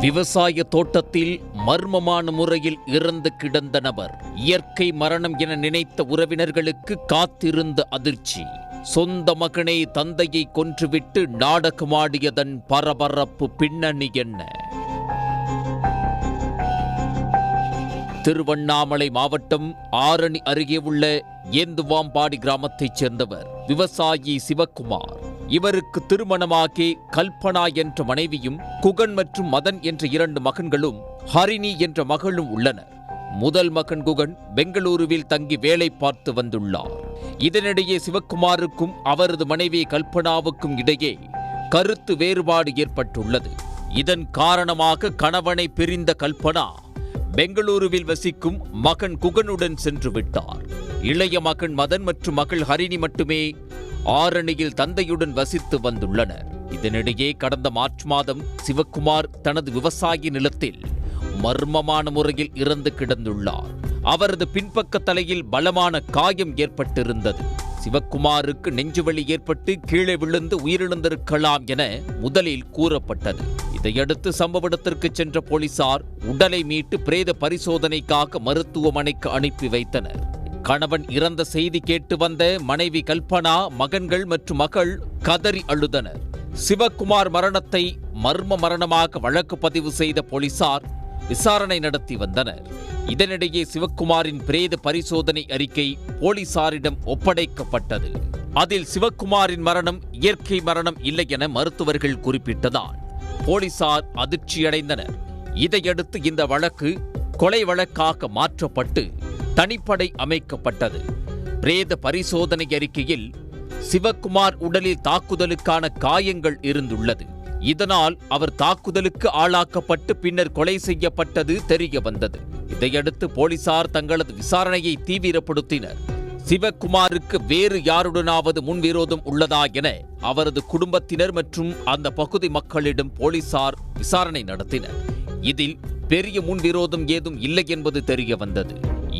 விவசாய தோட்டத்தில் மர்மமான முறையில் இறந்து கிடந்த நபர். இயற்கை மரணம் என நினைத்த உறவினர்களுக்கு காத்திருந்த அதிர்ச்சி. சொந்த மகனே தந்தையை கொன்றுவிட்டு நாடகமாடியதன் பரபரப்பு பின்னணி என்ன? திருவண்ணாமலை மாவட்டம் ஆரணி அருகே உள்ள ஏந்துவாம்பாடி கிராமத்தைச் சேர்ந்தவர் விவசாயி சிவக்குமார். இவருக்கு திருமணமாகி கல்பனா என்ற மனைவியும், குகன் மற்றும் மதன் என்ற 2 மகன்களும், ஹரிணி என்ற மகளும் உள்ளனர். முதல் மகன் குகன் பெங்களூருவில் தங்கி வேலை பார்த்து வந்துள்ளார். இதனிடையே சிவக்குமாருக்கும் அவரது மனைவி கல்பனாவுக்கும் இடையே கருத்து வேறுபாடு ஏற்பட்டுள்ளது. இதன் காரணமாக கணவனை பிரிந்த கல்பனா பெங்களூருவில் வசிக்கும் மகன் குகனுடன் சென்று விட்டார். இளைய மகன் மதன் மற்றும் மகள் ஹரிணி மட்டுமே ஆரணியில் தந்தையுடன் வசித்து வந்துள்ளனர். இதனிடையே கடந்த மார்ச் மாதம் சிவக்குமார் தனது விவசாய நிலத்தில் மர்மமான முறையில் இறந்து கிடந்துள்ளார். அவரது பின்பக்க தலையில் பலமான காயம் ஏற்பட்டிருந்தது. சிவக்குமாருக்கு நெஞ்சுவலி ஏற்பட்டு கீழே விழுந்து உயிரிழந்திருக்கலாம் என முதலில் கூறப்பட்டது. இதையடுத்து சம்பவ இடத்திற்கு சென்ற போலீசார் உடலை மீட்டு பிரேத பரிசோதனைக்காக மருத்துவமனைக்கு அனுப்பி வைத்தனர். கணவன் இறந்த செய்தி கேட்டு வந்த மனைவி கல்பனா, மகன்கள் மற்றும் மகள் கதறி அழுதனர். சிவக்குமார் மரணத்தை மர்ம மரணமாக வழக்கு பதிவு செய்த போலீசார் விசாரணை நடத்தி வந்தனர். இதனிடையே சிவக்குமாரின் பிரேத பரிசோதனை அறிக்கை போலீசாரிடம் ஒப்படைக்கப்பட்டது. அதில் சிவக்குமாரின் மரணம் இயற்கை மரணம் இல்லை என மருத்துவர்கள் குறிப்பிட்டதால் போலீசார் அதிர்ச்சியடைந்தனர். இதையடுத்து இந்த வழக்கு கொலை வழக்காக மாற்றப்பட்டு தனிப்படை அமைக்கப்பட்டது. பிரேத பரிசோதனை அறிக்கையில் சிவக்குமார் உடலில் தாக்குதலுக்கான காயங்கள் இருந்துள்ளது. இதனால் அவர் தாக்குதலுக்கு ஆளாக்கப்பட்டு பின்னர் கொலை செய்யப்பட்டது தெரிய வந்தது. இதையடுத்து போலீசார் தங்களது விசாரணையை தீவிரப்படுத்தினர். சிவக்குமாருக்கு வேறு யாருடனாவது முன்விரோதம் உள்ளதா என அவரது குடும்பத்தினர் மற்றும் அந்த பகுதி மக்களிடம் போலீசார் விசாரணை நடத்தினர். இதில் பெரிய முன்விரோதம் ஏதும் இல்லை என்பது தெரிய வந்தது.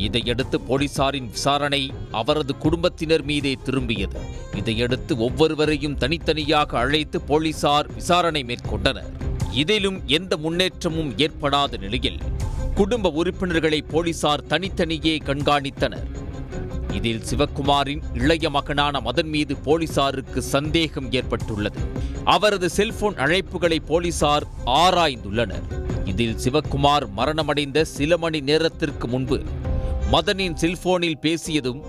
இதையடுத்து போலீசாரின் விசாரணை அவரது குடும்பத்தினர் மீதே திரும்பியது. இதையடுத்து ஒவ்வொருவரையும் தனித்தனியாக அழைத்து போலீசார் விசாரணை மேற்கொண்டனர். இதிலும் எந்த முன்னேற்றமும் ஏற்படாத நிலையில் குடும்ப உறுப்பினர்களை போலீசார் தனித்தனியே கண்காணித்தனர். இதில் சிவக்குமாரின் இளைய மகனான மதன் மீது போலீசாருக்கு சந்தேகம் ஏற்பட்டுள்ளது. அவரது செல்போன் அழைப்புகளை போலீசார் ஆராய்ந்துள்ளனர். இதில் சிவக்குமார் மரணமடைந்த சில மணி நேரத்திற்கு முன்பு மதனின் செல்போனில் பேசியதும்,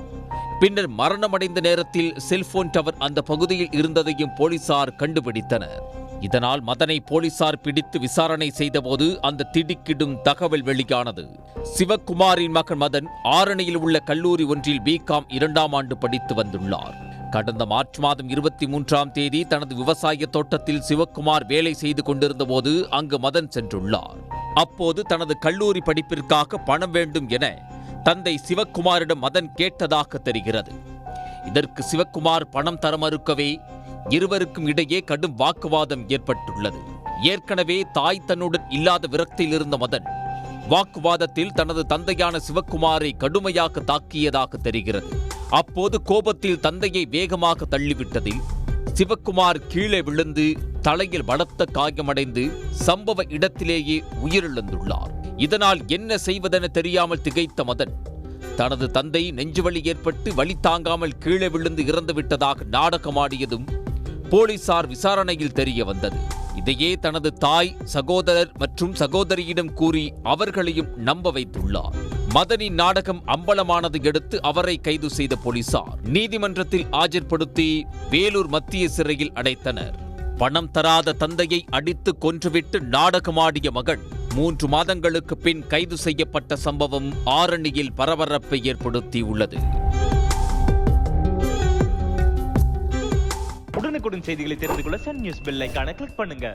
பின்னர் மரணமடைந்த நேரத்தில் செல்போன் டவர் அந்த பகுதியில் இருந்ததையும் போலீசார் கண்டுபிடித்தனர். இதனால் மதனை போலீசார் பிடித்து விசாரணை செய்தபோது அந்த திடுக்கிடும் தகவல் வெளியானது. சிவக்குமாரின் மகன் மதன் ஆரணியில் உள்ள கல்லூரி ஒன்றில் B.Com 2ஆம் ஆண்டு படித்து வந்துள்ளார். கடந்த மார்ச் மாதம் 23ஆம் தேதி தனது விவசாய தோட்டத்தில் சிவக்குமார் வேலை செய்து கொண்டிருந்த போது அங்கு மதன் சென்றுள்ளார். அப்போது தனது கல்லூரி படிப்பிற்காக பணம் வேண்டும் என தந்தை சிவக்குமாரிடம் மதன் கேட்டதாக தெரிகிறது. இதற்கு சிவக்குமார் பணம் தர மறுக்கவே இருவருக்கும் இடையே கடும் வாக்குவாதம் ஏற்பட்டுள்ளது. ஏற்கனவே தாய் தன்னுடன் இல்லாத விரக்தியில் இருந்த மதன் வாக்குவாதத்தில் தனது தந்தையான சிவக்குமாரை கடுமையாக தாக்கியதாக தெரிகிறது. அப்போது கோபத்தில் தந்தையை வேகமாக தள்ளிவிட்டதில் சிவக்குமார் கீழே விழுந்து தலையில் பலத்த காயமடைந்து சம்பவ இடத்திலேயே உயிரிழந்துள்ளார். இதனால் என்ன செய்வதென தெரியாமல் திகைத்த மதன் தனது தந்தை நெஞ்சுவலி ஏற்பட்டு வலி தாங்காமல் கீழே விழுந்து இறந்துவிட்டதாக நாடகமாடியதும் போலீசார் விசாரணையில் தெரிய வந்தது. இதையே தனது தாய், சகோதரர் மற்றும் சகோதரியிடம் கூறி அவர்களையும் நம்ப வைத்துள்ளார். மதனின் நாடகம் அம்பலமானதை அடுத்து அவரை கைது செய்த போலீசார் நீதிமன்றத்தில் ஆஜர்படுத்தி வேலூர் மத்திய சிறையில் அடைத்தனர். பணம் தராத தந்தையை அடித்து கொன்றுவிட்டு நாடகமாடிய மகன் 3 மாதங்களுக்கு பின் கைது செய்யப்பட்ட சம்பவம் ஆரணியில் பரபரப்பை ஏற்படுத்தியுள்ளது. உடனுக்குடன் செய்திகளை தெரிந்து கொள்ள சன் நியூஸ் பெல் ஐகானை கிளிக் பண்ணுங்க.